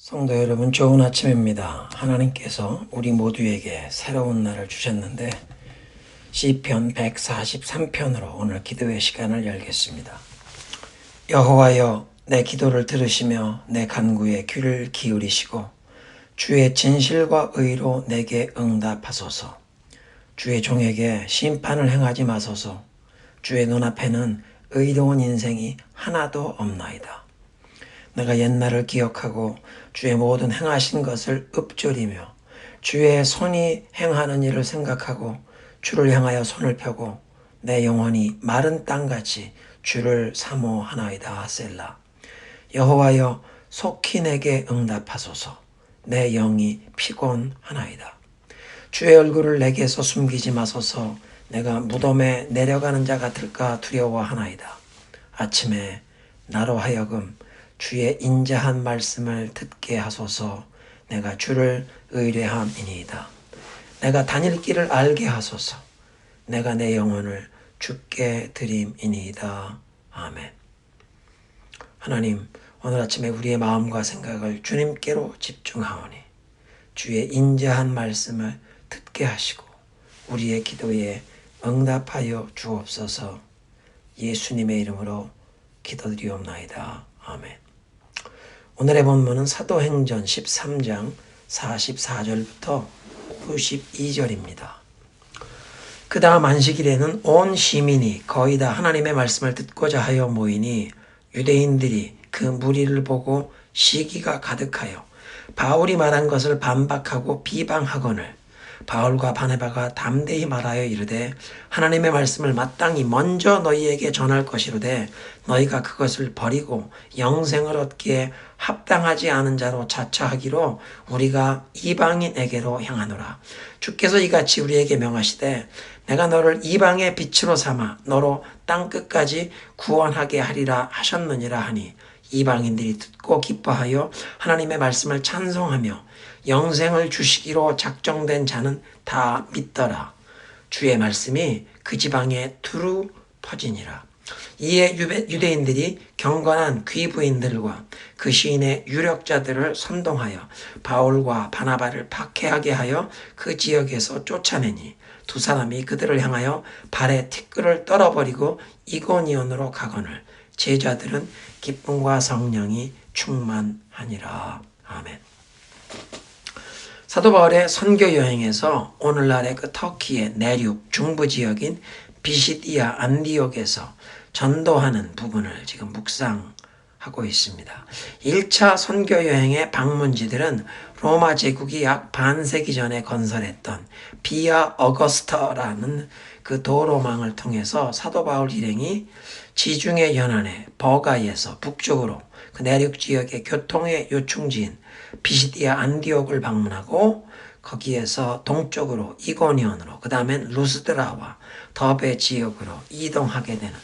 성도 여러분, 좋은 아침입니다. 하나님께서 우리 모두에게 새로운 날을 주셨는데 시편 143편으로 오늘 기도의 시간을 열겠습니다. 여호와여, 내 기도를 들으시며 내 간구에 귀를 기울이시고 주의 진실과 의로 내게 응답하소서. 주의 종에게 심판을 행하지 마소서. 주의 눈앞에는 의로운 인생이 하나도 없나이다. 내가 옛날을 기억하고 주의 모든 행하신 것을 읊조리며 주의 손이 행하는 일을 생각하고 주를 향하여 손을 펴고 내 영혼이 마른 땅같이 주를 사모하나이다. 셀라. 여호와여, 속히 내게 응답하소서. 내 영이 피곤하나이다. 주의 얼굴을 내게서 숨기지 마소서. 내가 무덤에 내려가는 자 같을까 두려워하나이다. 아침에 나로 하여금 주의 인자한 말씀을 듣게 하소서. 내가 주를 의뢰함이니이다. 내가 다닐 길을 알게 하소서. 내가 내 영혼을 주께 드림이니이다. 아멘. 하나님, 오늘 아침에 우리의 마음과 생각을 주님께로 집중하오니 주의 인자한 말씀을 듣게 하시고 우리의 기도에 응답하여 주옵소서. 예수님의 이름으로 기도드리옵나이다. 아멘. 오늘의 본문은 사도행전 13장 44절부터 92절입니다. 그 다음 안식일에는 온 시민이 거의 다 하나님의 말씀을 듣고자 하여 모이니 유대인들이 그 무리를 보고 시기가 가득하여 바울이 말한 것을 반박하고 비방하거늘 바울과 바나바가 담대히 말하여 이르되 하나님의 말씀을 마땅히 먼저 너희에게 전할 것이로되 너희가 그것을 버리고 영생을 얻기에 합당하지 않은 자로 자처하기로 우리가 이방인에게로 향하노라. 주께서 이같이 우리에게 명하시되 내가 너를 이방의 빛으로 삼아 너로 땅끝까지 구원하게 하리라 하셨느니라 하니 이방인들이 듣고 기뻐하여 하나님의 말씀을 찬송하며 영생을 주시기로 작정된 자는 다 믿더라. 주의 말씀이 그 지방에 두루 퍼지니라. 이에 유대인들이 경건한 귀부인들과 그 시인의 유력자들을 선동하여 바울과 바나바를 박해하게 하여 그 지역에서 쫓아내니 두 사람이 그들을 향하여 발에 티끌을 떨어버리고 이고니온으로 가거늘 제자들은 기쁨과 성령이 충만하니라. 아멘. 사도 바울의 선교 여행에서 오늘날의 그 터키의 내륙 중부 지역인 비시디아 안디옥에서 전도하는 부분을 지금 묵상하고 있습니다. 1차 선교 여행의 방문지들은 로마 제국이 약 반세기 전에 건설했던 비아 어거스터라는 그 도로망을 통해서 사도 바울 일행이 지중해 연안의 버가이에서 북쪽으로 그 내륙 지역의 교통의 요충지인 비시디아 안디옥을 방문하고 거기에서 동쪽으로 이고니온으로 그 다음엔 루스드라와 더베 지역으로 이동하게 되는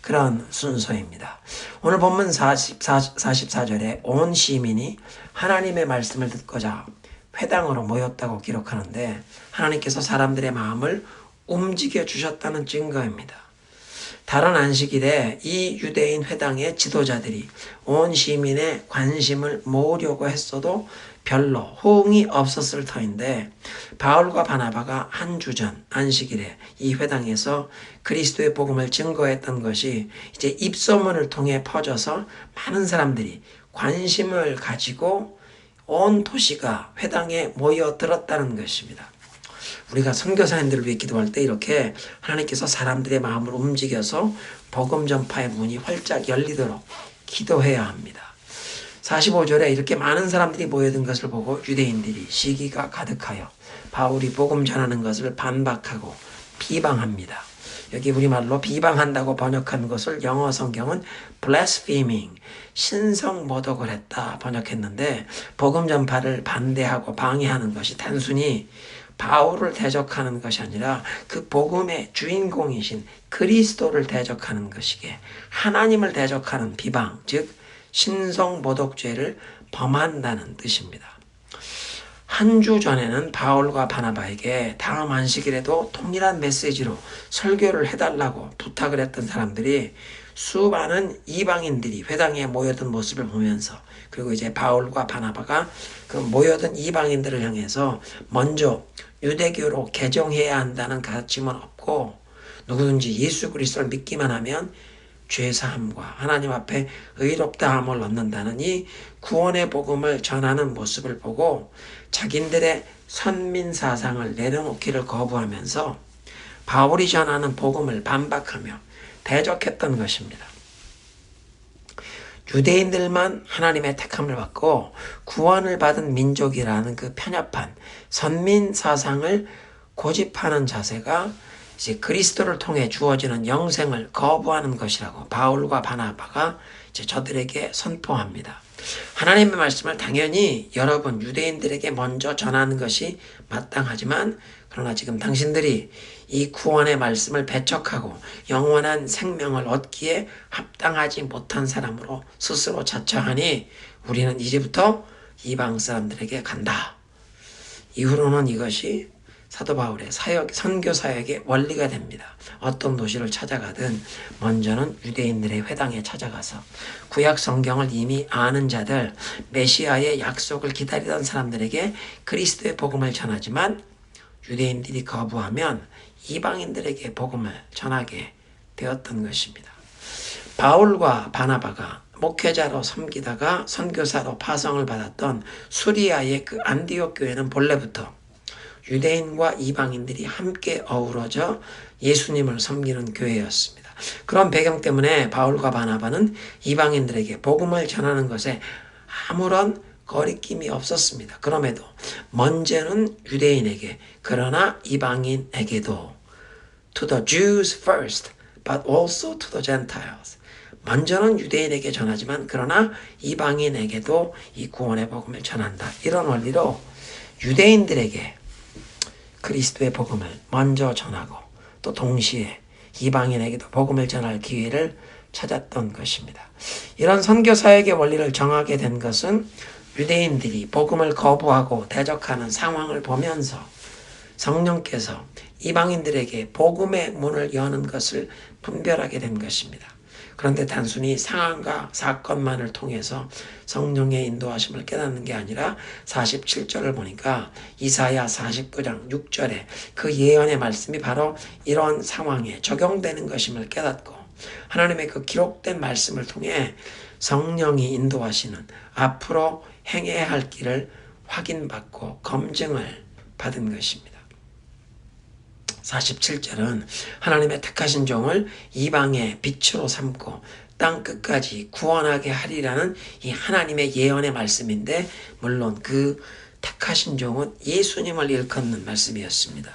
그런 순서입니다. 오늘 본문 44절에 온 시민이 하나님의 말씀을 듣고자 회당으로 모였다고 기록하는데 하나님께서 사람들의 마음을 움직여 주셨다는 증거입니다. 다른 안식일에 이 유대인 회당의 지도자들이 온 시민의 관심을 모으려고 했어도 별로 호응이 없었을 터인데 바울과 바나바가 한 주 전 안식일에 이 회당에서 그리스도의 복음을 증거했던 것이 이제 입소문을 통해 퍼져서 많은 사람들이 관심을 가지고 온 도시가 회당에 모여들었다는 것입니다. 우리가 선교사님들을 위해 기도할 때 이렇게 하나님께서 사람들의 마음을 움직여서 복음 전파의 문이 활짝 열리도록 기도해야 합니다. 45절에 이렇게 많은 사람들이 모여든 것을 보고 유대인들이 시기가 가득하여 바울이 복음 전하는 것을 반박하고 비방합니다. 여기 우리말로 비방한다고 번역한 것을 영어 성경은 blaspheming, 신성모독을 했다 번역했는데 복음 전파를 반대하고 방해하는 것이 단순히 바울을 대적하는 것이 아니라 그 복음의 주인공이신 그리스도를 대적하는 것이기에 하나님을 대적하는 비방, 즉 신성모독죄를 범한다는 뜻입니다. 한 주 전에는 바울과 바나바에게 다음 안식일에도 동일한 메시지로 설교를 해달라고 부탁을 했던 사람들이 수많은 이방인들이 회당에 모여든 모습을 보면서, 그리고 이제 바울과 바나바가 그 모여든 이방인들을 향해서 먼저 유대교로 개종해야 한다는 가르침은 없고, 누구든지 예수 그리스도를 믿기만 하면 죄사함과 하나님 앞에 의롭다함을 얻는다는 이 구원의 복음을 전하는 모습을 보고 자기들의 선민사상을 내려놓기를 거부하면서 바울이 전하는 복음을 반박하며 대적했던 것입니다. 유대인들만 하나님의 택함을 받고 구원을 받은 민족이라는 그 편협한 선민사상을 고집하는 자세가 이제 그리스도를 통해 주어지는 영생을 거부하는 것이라고 바울과 바나바가 이제 저들에게 선포합니다. 하나님의 말씀을 당연히 여러분 유대인들에게 먼저 전하는 것이 마땅하지만, 그러나 지금 당신들이 이 구원의 말씀을 배척하고 영원한 생명을 얻기에 합당하지 못한 사람으로 스스로 자처하니 우리는 이제부터 이방 사람들에게 간다. 이후로는 이것이 사도 바울의 선교 사역의 원리가 됩니다. 어떤 도시를 찾아가든 먼저는 유대인들의 회당에 찾아가서 구약 성경을 이미 아는 자들, 메시아의 약속을 기다리던 사람들에게 그리스도의 복음을 전하지만 유대인들이 거부하면 이방인들에게 복음을 전하게 되었던 것입니다. 바울과 바나바가 목회자로 섬기다가 선교사로 파송을 받았던 수리아의 그 안디옥 교회는 본래부터 유대인과 이방인들이 함께 어우러져 예수님을 섬기는 교회였습니다. 그런 배경 때문에 바울과 바나바는 이방인들에게 복음을 전하는 것에 아무런 거리낌이 없었습니다. 그럼에도 먼저는 유대인에게, 그러나 이방인에게도 to the Jews first, but also to the Gentiles. 먼저는 유대인에게 전하지만 그러나 이방인에게도 이 구원의 복음을 전한다. 이런 원리로 유대인들에게 그리스도의 복음을 먼저 전하고 또 동시에 이방인에게도 복음을 전할 기회를 찾았던 것입니다. 이런 선교 사역의 원리를 정하게 된 것은 유대인들이 복음을 거부하고 대적하는 상황을 보면서 성령께서 이방인들에게 복음의 문을 여는 것을 분별하게 된 것입니다. 그런데 단순히 상황과 사건만을 통해서 성령의 인도하심을 깨닫는 게 아니라 47절을 보니까 이사야 49장 6절에 그 예언의 말씀이 바로 이런 상황에 적용되는 것임을 깨닫고 하나님의 그 기록된 말씀을 통해 성령이 인도하시는 앞으로 행해야 할 길을 확인받고 검증을 받은 것입니다. 47절은 하나님의 택하신 종을 이방의 빛으로 삼고 땅 끝까지 구원하게 하리라는 이 하나님의 예언의 말씀인데, 물론 그 택하신 종은 예수님을 일컫는 말씀이었습니다.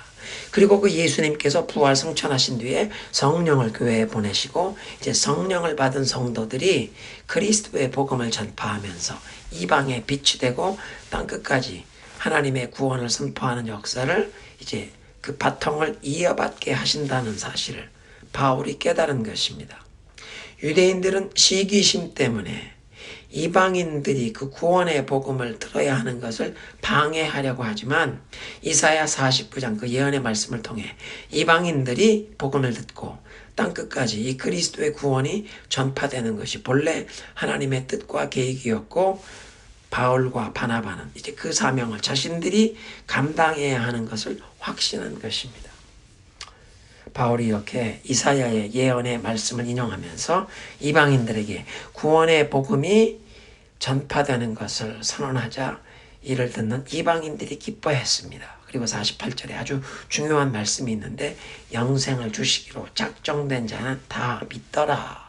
그리고 그 예수님께서 부활 승천하신 뒤에 성령을 교회에 보내시고 이제 성령을 받은 성도들이 그리스도의 복음을 전파하면서 이방의 빛이 되고 땅 끝까지 하나님의 구원을 선포하는 역사를 이제 그 바통을 이어받게 하신다는 사실을 바울이 깨달은 것입니다. 유대인들은 시기심 때문에 이방인들이 그 구원의 복음을 들어야 하는 것을 방해하려고 하지만 이사야 49장 그 예언의 말씀을 통해 이방인들이 복음을 듣고 땅끝까지 이 그리스도의 구원이 전파되는 것이 본래 하나님의 뜻과 계획이었고, 바울과 바나바는 이제 그 사명을 자신들이 감당해야 하는 것을 확신한 것입니다. 바울이 이렇게 이사야의 예언의 말씀을 인용하면서 이방인들에게 구원의 복음이 전파되는 것을 선언하자 이를 듣는 이방인들이 기뻐했습니다. 그리고 48절에 아주 중요한 말씀이 있는데 영생을 주시기로 작정된 자는 다 믿더라.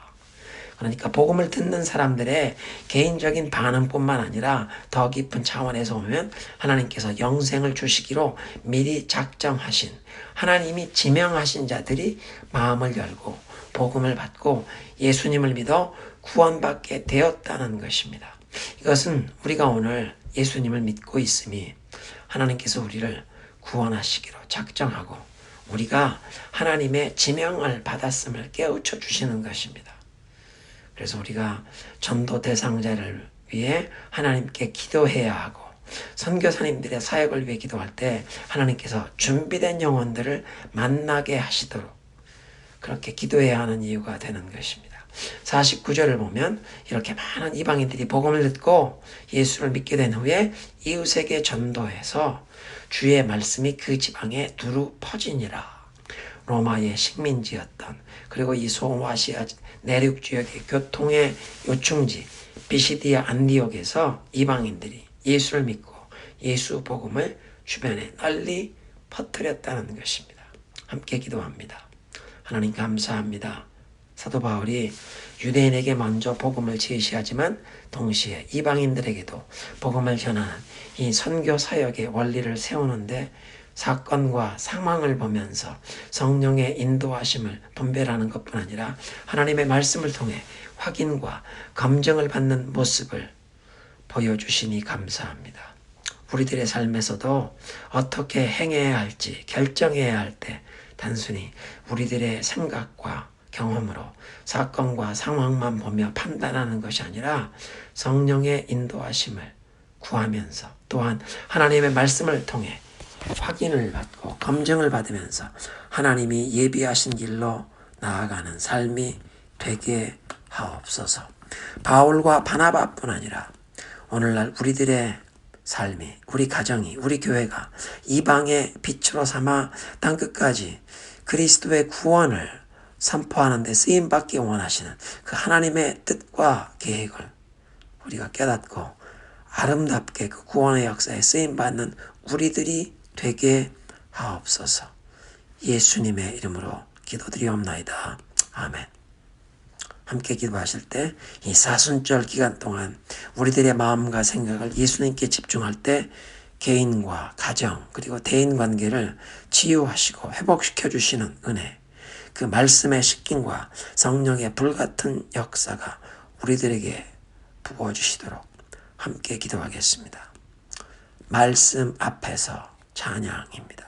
그러니까 복음을 듣는 사람들의 개인적인 반응뿐만 아니라 더 깊은 차원에서 보면 하나님께서 영생을 주시기로 미리 작정하신, 하나님이 지명하신 자들이 마음을 열고 복음을 받고 예수님을 믿어 구원받게 되었다는 것입니다. 이것은 우리가 오늘 예수님을 믿고 있음이 하나님께서 우리를 구원하시기로 작정하고 우리가 하나님의 지명을 받았음을 깨우쳐 주시는 것입니다. 그래서 우리가 전도 대상자를 위해 하나님께 기도해야 하고 선교사님들의 사역을 위해 기도할 때 하나님께서 준비된 영혼들을 만나게 하시도록 그렇게 기도해야 하는 이유가 되는 것입니다. 49절을 보면 이렇게 많은 이방인들이 복음을 듣고 예수를 믿게 된 후에 이웃에게 전도해서 주의 말씀이 그 지방에 두루 퍼지니라. 로마의 식민지였던, 그리고 이 소아시아 내륙 지역의 교통의 요충지 비시디아 안디옥에서 이방인들이 예수를 믿고 예수 복음을 주변에 널리 퍼뜨렸다는 것입니다. 함께 기도합니다. 하나님 감사합니다. 사도 바울이 유대인에게 먼저 복음을 제시하지만 동시에 이방인들에게도 복음을 전하는 이 선교 사역의 원리를 세우는데 사건과 상황을 보면서 성령의 인도하심을 분별하는 것뿐 아니라 하나님의 말씀을 통해 확인과 검증을 받는 모습을 보여주시니 감사합니다. 우리들의 삶에서도 어떻게 행해야 할지 결정해야 할 때 단순히 우리들의 생각과 경험으로 사건과 상황만 보며 판단하는 것이 아니라 성령의 인도하심을 구하면서 또한 하나님의 말씀을 통해 확인을 받고 검증을 받으면서 하나님이 예비하신 길로 나아가는 삶이 되게 하옵소서. 바울과 바나바뿐 아니라 오늘날 우리들의 삶이, 우리 가정이, 우리 교회가 이방의 빛으로 삼아 땅끝까지 그리스도의 구원을 선포하는 데 쓰임받기 원하시는 그 하나님의 뜻과 계획을 우리가 깨닫고 아름답게 그 구원의 역사에 쓰임받는 우리들이 되게 하옵소서. 예수님의 이름으로 기도드리옵나이다. 아멘. 함께 기도하실 때 이 사순절 기간 동안 우리들의 마음과 생각을 예수님께 집중할 때 개인과 가정 그리고 대인관계를 치유하시고 회복시켜 주시는 은혜, 그 말씀의 식김과 성령의 불같은 역사가 우리들에게 부어주시도록 함께 기도하겠습니다. 말씀 앞에서 찬양입니다.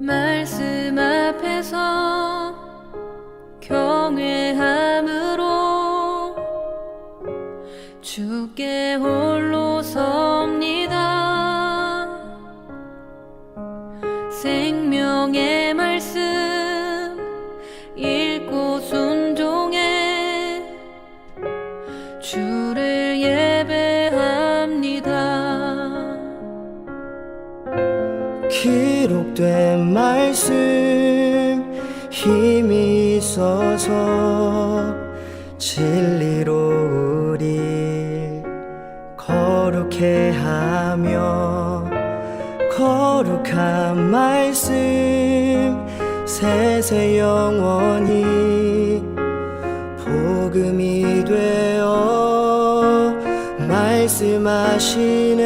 말씀 앞에서 경외함으로 주께 홀로 섭니다. 생명의 말씀 읽고 순종해 주를 예배합니다. 기록된 말씀 힘이 있어서 진리로 우리 거룩해 하며 거룩한 말씀 세세 영원히 복음이 되어 말씀하시네.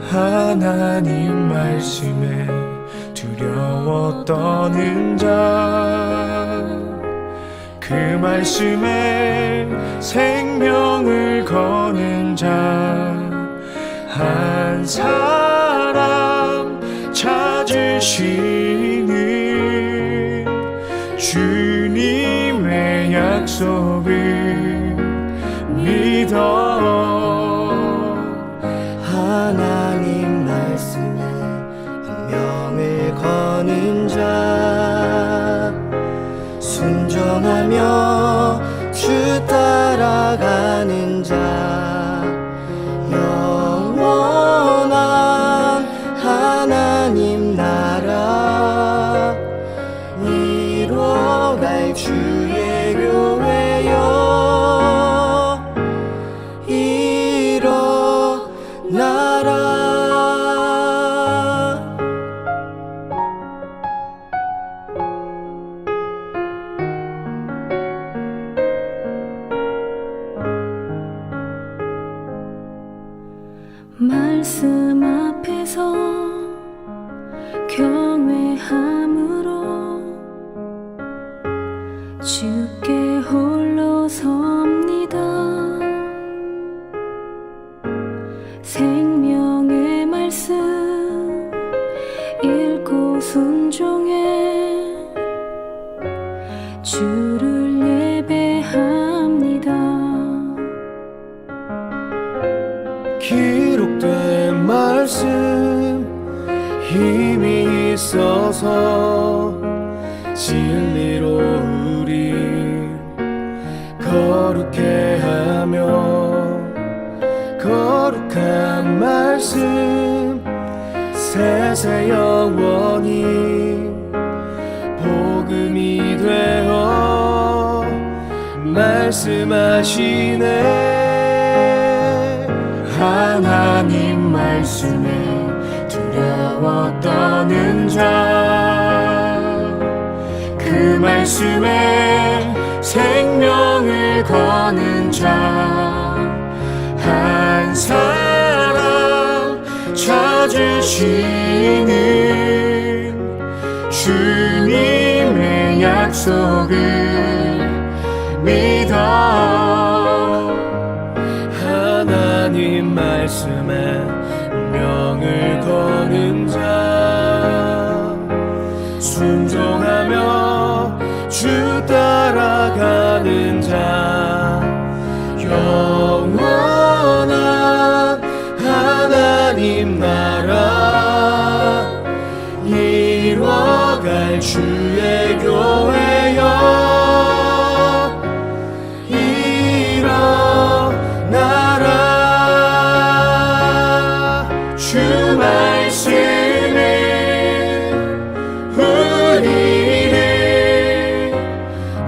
하나님 말씀에 두려워 떠는 자, 그 말씀에 생명을 거는 자 한 사람 찾으시는 주님의 약속을 믿어. 하나님 말씀에 운명을 거는 자 순종하며 주 따라가는 자 영원한 하나님 나라 이뤄갈 주의 교회여 일어나라. 말씀 앞에서 경외함으로 주께 홀로 섭니다. 생명의 말씀 읽고 순종해 기록된 말씀 힘이 있어서 진리로 우리 거룩해 하며 거룩한 말씀 세세 영원히 복음이 되어 말씀하시네. 하나님 말씀에 두려워 떠는 자, 그 말씀에 생명을 거는 자, 한 사람 찾으시는 주님의 약속을 믿어. 하나님 말씀에 운명을 거는 자, 순종하며 주 따라가는 자, 영원한 하나님 나라 이뤄갈 주의 교회여 일어나라. 주 말씀은 우리를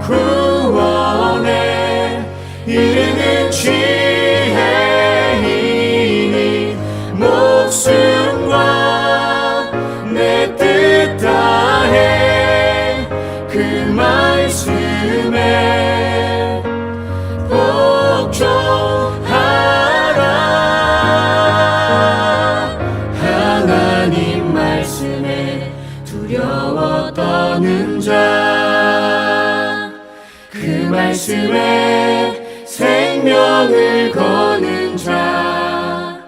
구원에 이르는 지혜이니 목숨과 내 뜻 다해 그 말씀에 복종하라. 하나님 말씀에 두려워 떠는 자, 그 말씀에 생명을 거는 자,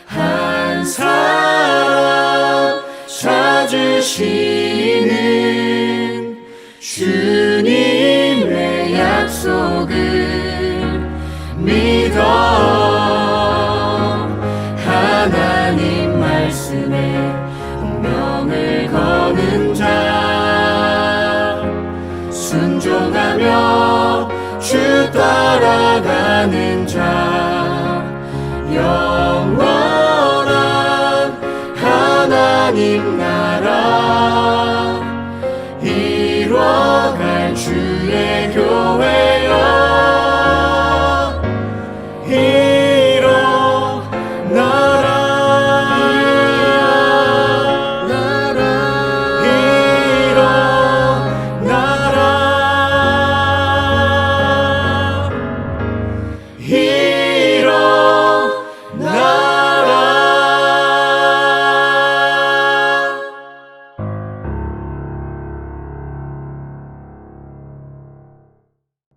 한 사람 찾으시는 주님의 약속을 믿어. 하나님 말씀에 운명을 거는 자, 순종하며 주 따라가는 자, 영원한 하나님 나라 이뤄갈 주의 교회여 일어나라.